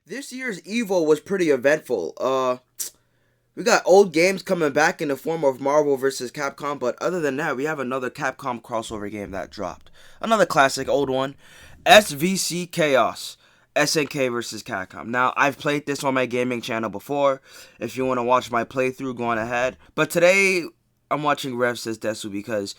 This year's Evo was pretty eventful. We got old games coming back in the form of Marvel vs. Capcom, but other than that, we have another Capcom crossover game that dropped. Another classic old one, SVC Chaos, SNK vs. Capcom. Now, I've played this on my gaming channel before. If you want to watch my playthrough, go on ahead. But today, I'm watching Rev Says Desu because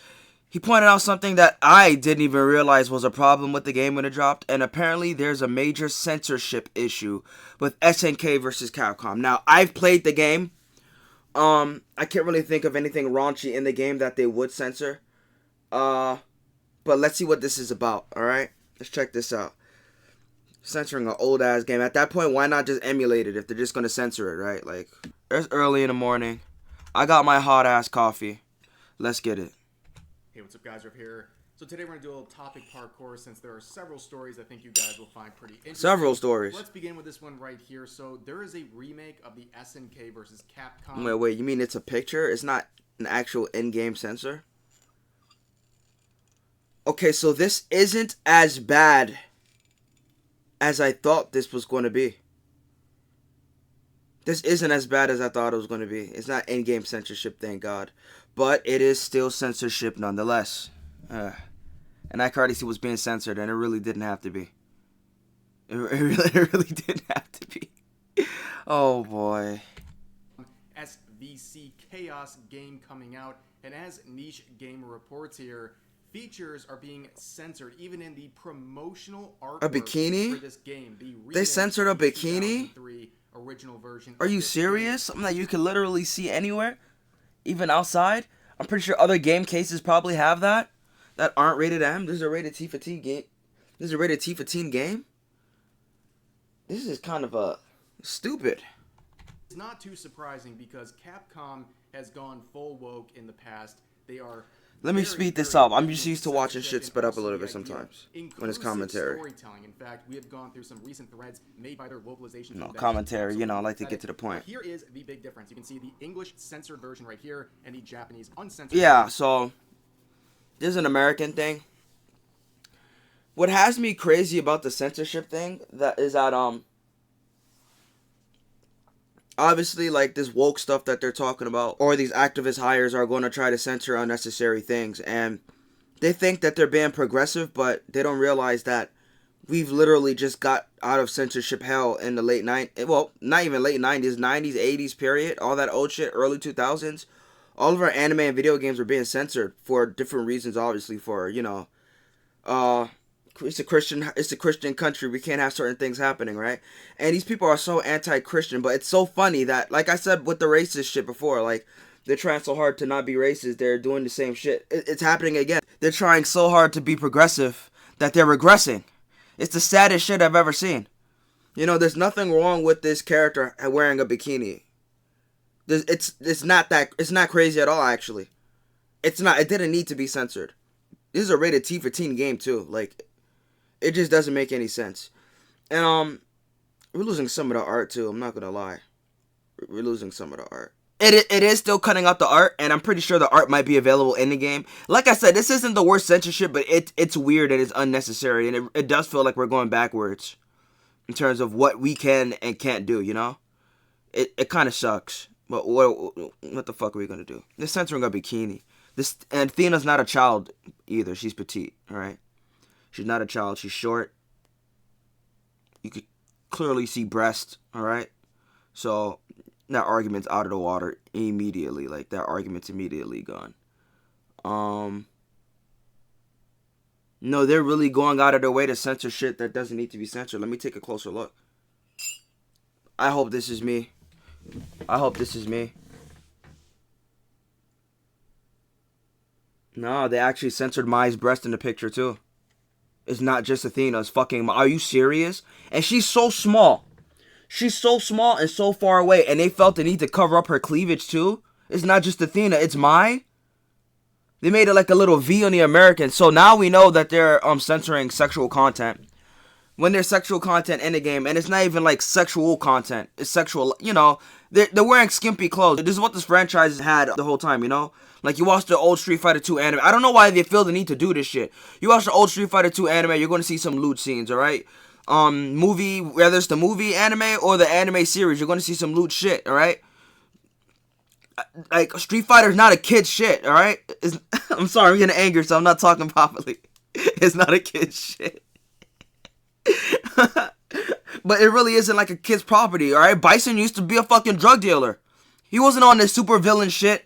he pointed out something that I didn't even realize was a problem with the game when it dropped, and apparently there's a major censorship issue with SNK vs. Capcom. Now, I've played the game. I can't really think of anything raunchy in the game that they would censor. But let's see what this is about, alright? Let's check this out. Censoring an old-ass game. At that point, why not just emulate it if they're just gonna censor it, right? Like, it's early in the morning. I got my hot-ass coffee. Let's get it. Hey, what's up, guys? Riff here. So today we're going to do a little topic parkour since there are several stories I think you guys will find pretty interesting. Several stories. Let's begin with this one right here. So there is a remake of the SNK versus Capcom. Wait, you mean it's a picture? It's not an actual in-game censor? Okay, so this isn't as bad as I thought this was going to be. This isn't as bad as I thought it was going to be. It's not in-game censorship, thank God. But it is still censorship nonetheless. And I can already see what's being censored, and it really didn't have to be. It really didn't have to be. Oh, boy. SVC Chaos game coming out, and as Niche Gamer reports here, features are being censored, even in the promotional artwork A bikini? for this game. They censored a bikini? Original version. Are you serious? Something that you can literally see anywhere? Even outside? I'm pretty sure other game cases probably have that aren't rated M. This is a rated T for teen game. This is a rated T for teen game? This is kind of stupid. It's not too surprising because Capcom has gone full woke in the past. They are Let me speed this up. I'm just used to watching shit sped up a little bit sometimes when it's commentary. Storytelling. In fact, we have gone through some recent threads made by their localization. No, commentary, you know, I like to get to the point. Here is the big difference. You can see the English censored version right here and the Japanese uncensored. Yeah, so this is an American thing. What has me crazy about the censorship thing is that obviously, like, this woke stuff that they're talking about, or these activist hires are going to try to censor unnecessary things, and they think that they're being progressive, but they don't realize that we've literally just got out of censorship hell in the late 90s, well, not even late 90s, 90s, 80s period, all that old shit, early 2000s. All of our anime and video games were being censored for different reasons, obviously, for, you know, it's a Christian country. We can't have certain things happening, right? And these people are so anti-Christian, but it's so funny that, like I said with the racist shit before, like, they're trying so hard to not be racist, they're doing the same shit. It's happening again. They're trying so hard to be progressive that they're regressing. It's the saddest shit I've ever seen. You know, there's nothing wrong with this character wearing a bikini. It's not crazy at all, actually. It didn't need to be censored. This is a rated T for teen game, too. Like, it just doesn't make any sense. And, we're losing some of the art, too. I'm not gonna lie. We're losing some of the art. It is still cutting out the art, and I'm pretty sure the art might be available in the game. Like I said, this isn't the worst censorship, but it's weird and it's unnecessary, and it does feel like we're going backwards in terms of what we can and can't do, you know? It kind of sucks. But what the fuck are we gonna do? They're censoring a bikini. And Athena's not a child either. She's petite, alright? She's not a child. She's short. You could clearly see breast, alright? So, that argument's out of the water immediately. Like, that argument's immediately gone. No, they're really going out of their way to censor shit that doesn't need to be censored. Let me take a closer look. I hope this is me. No, they actually censored Mai's breast in the picture, too. It's not just Athena. It's fucking... Are you serious? And she's so small. She's so small and so far away. And they felt the need to cover up her cleavage, too. It's not just Athena. It's Mai. They made it like a little V on the American. So now we know that they're censoring sexual content. When there's sexual content in the game, and it's not even like sexual content, it's sexual, you know, they're wearing skimpy clothes. This is what this franchise had the whole time, you know? Like, you watch the old Street Fighter 2 anime. I don't know why they feel the need to do this shit. You watch the old Street Fighter 2 anime, you're going to see some lewd scenes, alright? movie, whether it's the movie anime or the anime series, you're gonna see some lewd shit. All right. Like Street Fighter's not a kid's shit. All right. I'm sorry, I'm getting angry, so I'm not talking properly. It's not a kid's shit. But it really isn't like a kid's property. All right. Bison used to be a fucking drug dealer. He wasn't on this super villain shit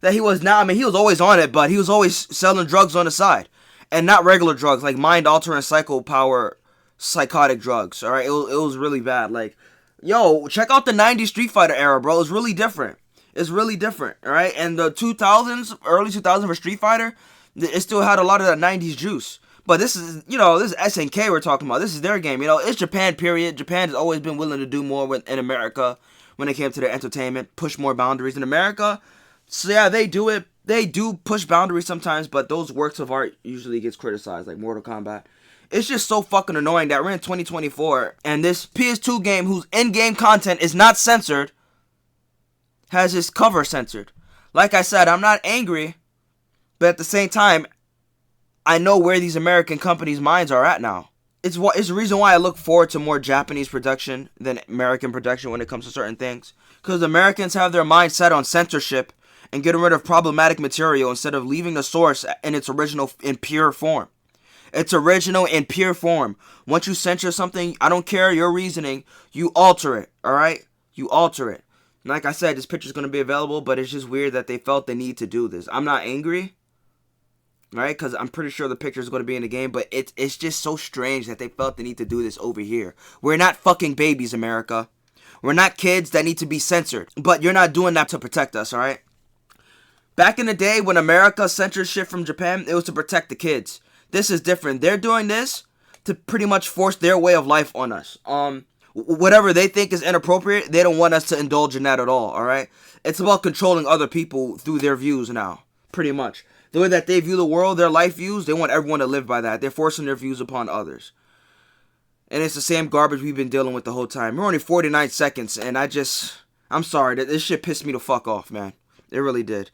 that he was now. I mean, he was always on it, but he was always selling drugs on the side. And not regular drugs, like mind-altering psycho power psychotic drugs, alright? It was really bad. Like, yo, check out the 90s Street Fighter era, bro. It's really different. It's really different, alright? And the 2000s, early 2000s for Street Fighter, it still had a lot of that 90s juice. But this is, this is SNK we're talking about. This is their game, It's Japan, period. Japan has always been willing to do more in America when it came to their entertainment, push more boundaries in America. So yeah, they do it. They do push boundaries sometimes, but those works of art usually gets criticized, like Mortal Kombat. It's just so fucking annoying that we're in 2024, and this PS2 game, whose in-game content is not censored, has its cover censored. Like I said, I'm not angry, but at the same time, I know where these American companies' minds are at now. It's the reason why I look forward to more Japanese production than American production when it comes to certain things. Because Americans have their mind set on censorship and getting rid of problematic material instead of leaving the source in its original, in pure form. It's original in pure form. Once you censor something, I don't care your reasoning, you alter it, alright? You alter it. And like I said, this picture's going to be available, but it's just weird that they felt the need to do this. I'm not angry, right? Because I'm pretty sure the picture is going to be in the game, but it's just so strange that they felt the need to do this over here. We're not fucking babies, America. We're not kids that need to be censored. But you're not doing that to protect us, alright? Back in the day when America censored shit from Japan, it was to protect the kids. This is different. They're doing this to pretty much force their way of life on us. Whatever they think is inappropriate, they don't want us to indulge in that at all, alright? It's about controlling other people through their views now, pretty much. The way that they view the world, their life views, they want everyone to live by that. They're forcing their views upon others. And it's the same garbage we've been dealing with the whole time. We're only 49 seconds, and I'm sorry, this shit pissed me the fuck off, man. It really did.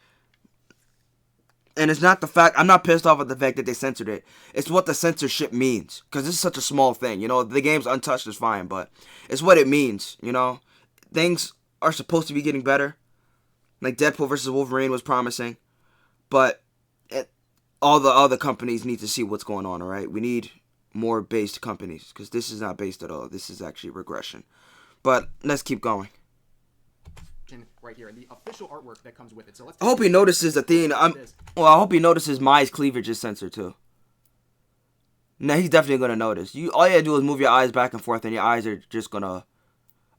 And it's not the fact, I'm not pissed off at the fact that they censored it. It's what the censorship means. Because this is such a small thing, The game's untouched is fine, but it's what it means, Things are supposed to be getting better. Like Deadpool vs. Wolverine was promising. But all the other companies need to see what's going on, alright? We need more based companies. Because this is not based at all. This is actually regression. But let's keep going. Right here, and the official artwork that comes with it. So let's. I hope he notices the thing. I hope he notices Mai's cleavage is censored too. Now he's definitely gonna notice. All you gotta do is move your eyes back and forth, and your eyes are just gonna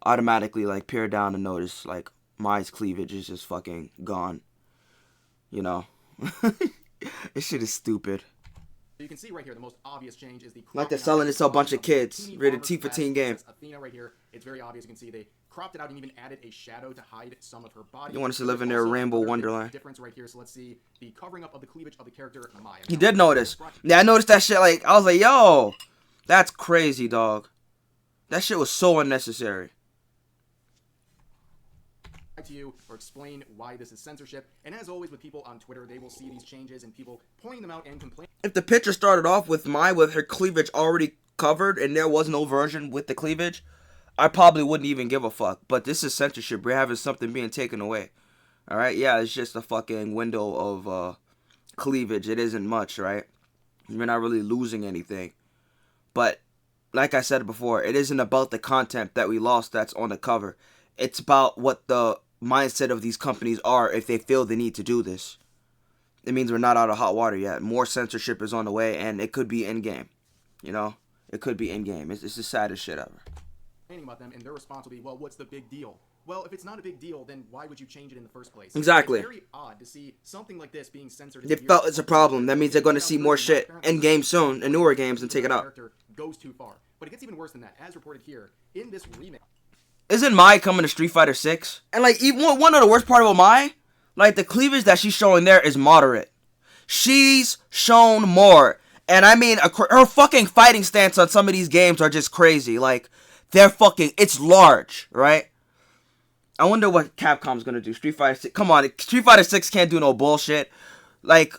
automatically like peer down and notice like Mai's cleavage is just fucking gone. This shit is stupid. You can see right here the most obvious change is the like they're selling this to a bunch of kids. Rated T for teen game. Athena right here. It's very obvious. You can see they cropped it out and even added a shadow to hide some of her body. You want us to live in their rainbow wonderland. Difference right here. So let's see the covering up of the cleavage of the character Mai. He did notice. Yeah, I noticed that shit. Like I was like, yo, that's crazy, dog. That shit was so unnecessary. To you or explain why this is censorship, and as always with people on Twitter, they will see these changes and people pointing them out and complaining. If the picture started off with Mai with her cleavage already covered and there was no version with the cleavage, I probably wouldn't even give a fuck. But this is censorship. We're having something being taken away. Alright, yeah, it's just a fucking window of cleavage. It isn't much, right? We're not really losing anything. But like I said before, it isn't about the content that we lost that's on the cover. It's about what the mindset of these companies are if they feel the need to do this. It means we're not out of hot water yet. More censorship is on the way, and it could be in-game. It could be in-game. It's the saddest shit ever. About them, and their response will be, well, what's the big deal? Well, if it's not a big deal, then why would you change it in the first place? Exactly. It's very odd to see something like this being censored. They felt it's a problem. That means they're going to see more shit in-game soon, in newer games, and take it out. Goes too far. But it gets even worse than that. As reported here, in this remake. Isn't Mai coming to Street Fighter 6? And like, even one of the worst part about Mai, like the cleavage that she's showing there is moderate. She's shown more. And I mean, her fucking fighting stance on some of these games are just crazy. Like, it's large, right? I wonder what Capcom's gonna do. Street Fighter 6, come on, Street Fighter 6 can't do no bullshit. Like,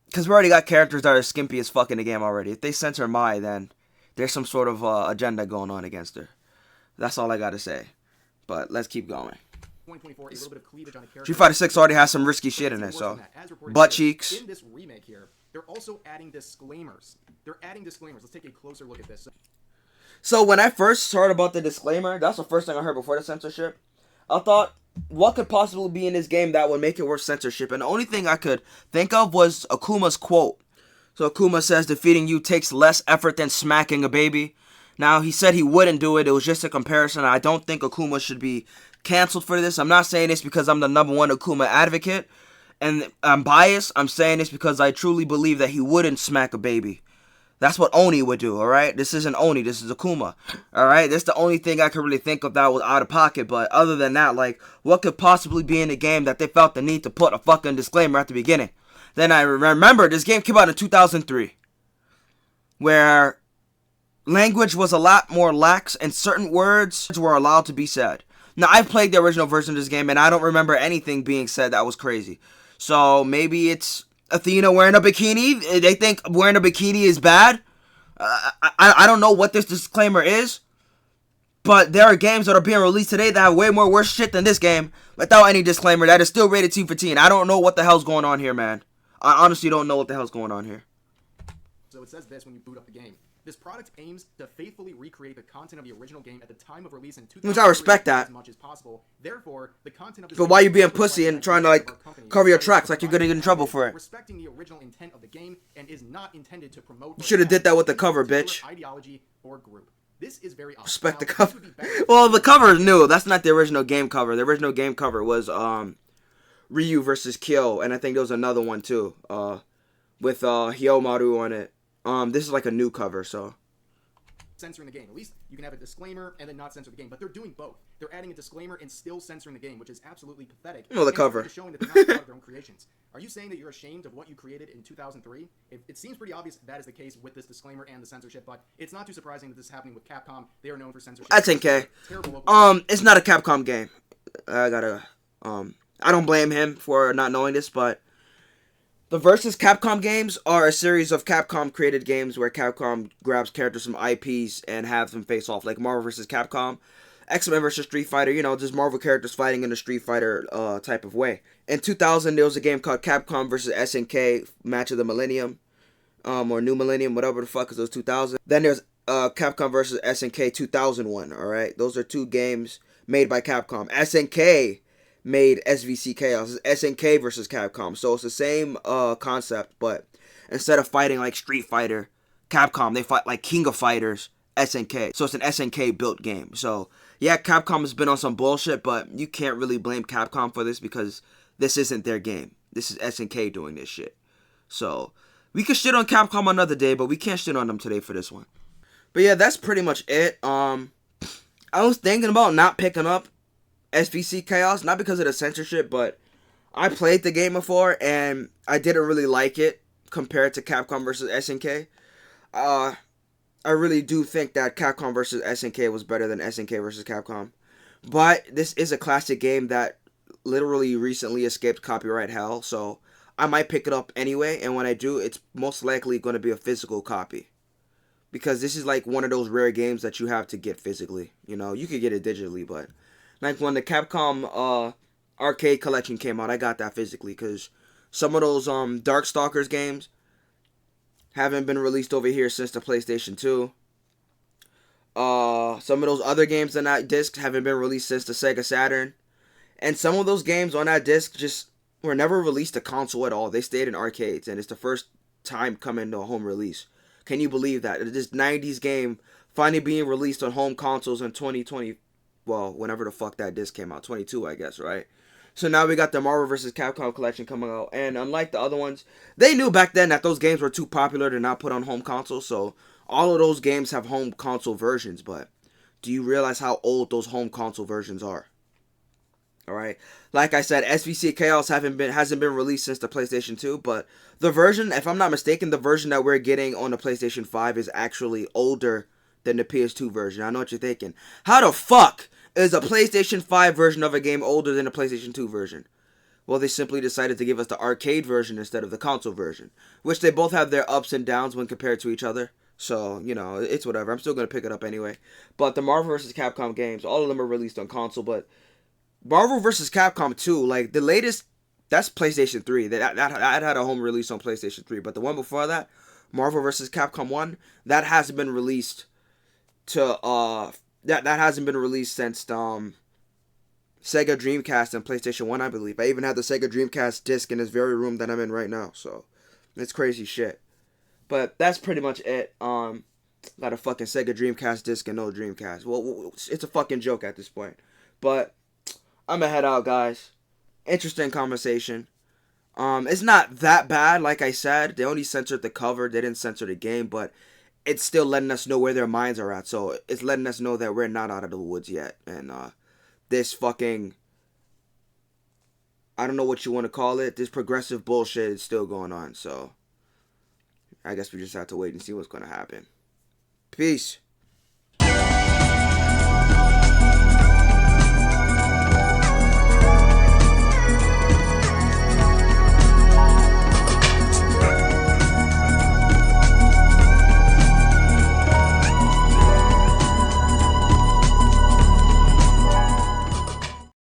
because we already got characters that are skimpy as fuck in the game already. If they censor Mai, then there's some sort of agenda going on against her. That's all I gotta say. But let's keep going. 2024, a little bit of cleavage on a character. Street Fighter 6 already has some risky shit in it, so butt cheeks. In this remake here, they're also adding disclaimers. Let's take a closer look at this. So when I first heard about the disclaimer, that's the first thing I heard before the censorship. I thought, what could possibly be in this game that would make it worth censorship? And the only thing I could think of was Akuma's quote. So Akuma says, defeating you takes less effort than smacking a baby. Now, he said he wouldn't do it. It was just a comparison. I don't think Akuma should be canceled for this. I'm not saying this because I'm the #1 Akuma advocate and I'm biased. I'm saying this because I truly believe that he wouldn't smack a baby. That's what Oni would do, alright? This isn't Oni, this is Akuma. Alright? That's the only thing I could really think of that was out of pocket. But other than that, like, what could possibly be in the game that they felt the need to put a fucking disclaimer at the beginning? Then I remember this game came out in 2003. Where language was a lot more lax and certain words were allowed to be said. Now, I've played the original version of this game and I don't remember anything being said that was crazy. So maybe it's Athena wearing a bikini. They think wearing a bikini is bad. I don't know what this disclaimer is. But there are games that are being released today that have way more worse shit than this game without any disclaimer that is still rated T for teen. I don't know what the hell's going on here, man. I honestly don't know what the hell's going on here. So it says this when you boot up the game. This product aims to faithfully recreate the content of the original game at the time of release in 2003. Which I respect that. As much as possible. Therefore, the content of this But why you being pussy and trying to like cover your tracks like you're gonna get in trouble for it? Respecting the original intent of the game and is not intended to promote. You should have did that with the cover, bitch. Ideology or group. This is very obvious. Respect the cover. Well, the cover is new. That's not the original game cover. The original game cover was Ryu versus Kyo, and I think there was another one too, with Hyomaru on it. This is like a new cover, so. Censoring the game. At least you can have a disclaimer and then not censor the game. But they're doing both. They're adding a disclaimer and still censoring the game, which is absolutely pathetic. No, the cover. Showing that they're not proud of their own creations. Are you saying that you're ashamed of what you created in 2003? It seems pretty obvious that is the case with this disclaimer and the censorship, but it's not too surprising that this is happening with Capcom. They are known for censorship. SNK. It's not a Capcom game. I don't blame him for not knowing this, but the Versus Capcom games are a series of Capcom-created games where Capcom grabs characters from IPs and have them face off, like Marvel vs. Capcom, X-Men vs. Street Fighter, you know, just Marvel characters fighting in a Street Fighter type of way. In 2000, there was a game called Capcom vs. SNK Match of the Millennium, or New Millennium, whatever the fuck, because it was 2000. Then there's Capcom vs. SNK 2001, alright? Those are two games made by Capcom. SNK made SVC Chaos. It's SNK versus Capcom. So it's the same concept, but instead of fighting like Street Fighter, Capcom, they fight like King of Fighters, SNK. So it's an SNK built game. So yeah, Capcom has been on some bullshit, but you can't really blame Capcom for this because this isn't their game. This is SNK doing this shit. So we could shit on Capcom another day, but we can't shit on them today for this one. But yeah, that's pretty much it. I was thinking about not picking up SVC Chaos, not because of the censorship, but I played the game before and I didn't really like it compared to Capcom versus SNK. I really do think that Capcom versus SNK was better than SNK versus Capcom. But this is a classic game that literally recently escaped copyright hell, so I might pick it up anyway, and when I do, it's most likely going to be a physical copy. Because this is like one of those rare games that you have to get physically. You know, you could get it digitally, but like when the Capcom arcade collection came out, I got that physically because some of those Darkstalkers games haven't been released over here since the PlayStation 2. Some of those other games on that disc haven't been released since the Sega Saturn. And some of those games on that disc just were never released to console at all. They stayed in arcades, and it's the first time coming to a home release. Can you believe that? This 90s game finally being released on home consoles in 2020. Well, whenever the fuck that disc came out. 22, I guess, right? So now we got the Marvel vs. Capcom collection coming out. And unlike the other ones, they knew back then that those games were too popular to not put on home consoles. So all of those games have home console versions. But do you realize how old those home console versions are? Alright? Like I said, SVC Chaos hasn't been released since the PlayStation 2. But the version, if I'm not mistaken, the version that we're getting on the PlayStation 5 is actually older than the PS2 version. I know what you're thinking. How the fuck is a PlayStation 5 version of a game older than a PlayStation 2 version? Well, they simply decided to give us the arcade version instead of the console version, which they both have their ups and downs when compared to each other. So, you know, it's whatever. I'm still going to pick it up anyway. But the Marvel vs. Capcom games, all of them are released on console. But Marvel vs. Capcom 2, like the latest, that's PlayStation 3. That had a home release on PlayStation 3. But the one before that, Marvel vs. Capcom 1, that hasn't been released to, that hasn't been released since, Sega Dreamcast and PlayStation 1, I believe. I even have the Sega Dreamcast disc in this very room that I'm in right now. So, it's crazy shit. But that's pretty much it. Got a fucking Sega Dreamcast disc and no Dreamcast. Well, it's a fucking joke at this point. But I'm gonna head out, guys. Interesting conversation. It's not that bad, like I said. They only censored the cover. They didn't censor the game, but it's still letting us know where their minds are at. So it's letting us know that we're not out of the woods yet. And this fucking, I don't know what you want to call it. This progressive bullshit is still going on. So I guess we just have to wait and see what's gonna happen. Peace.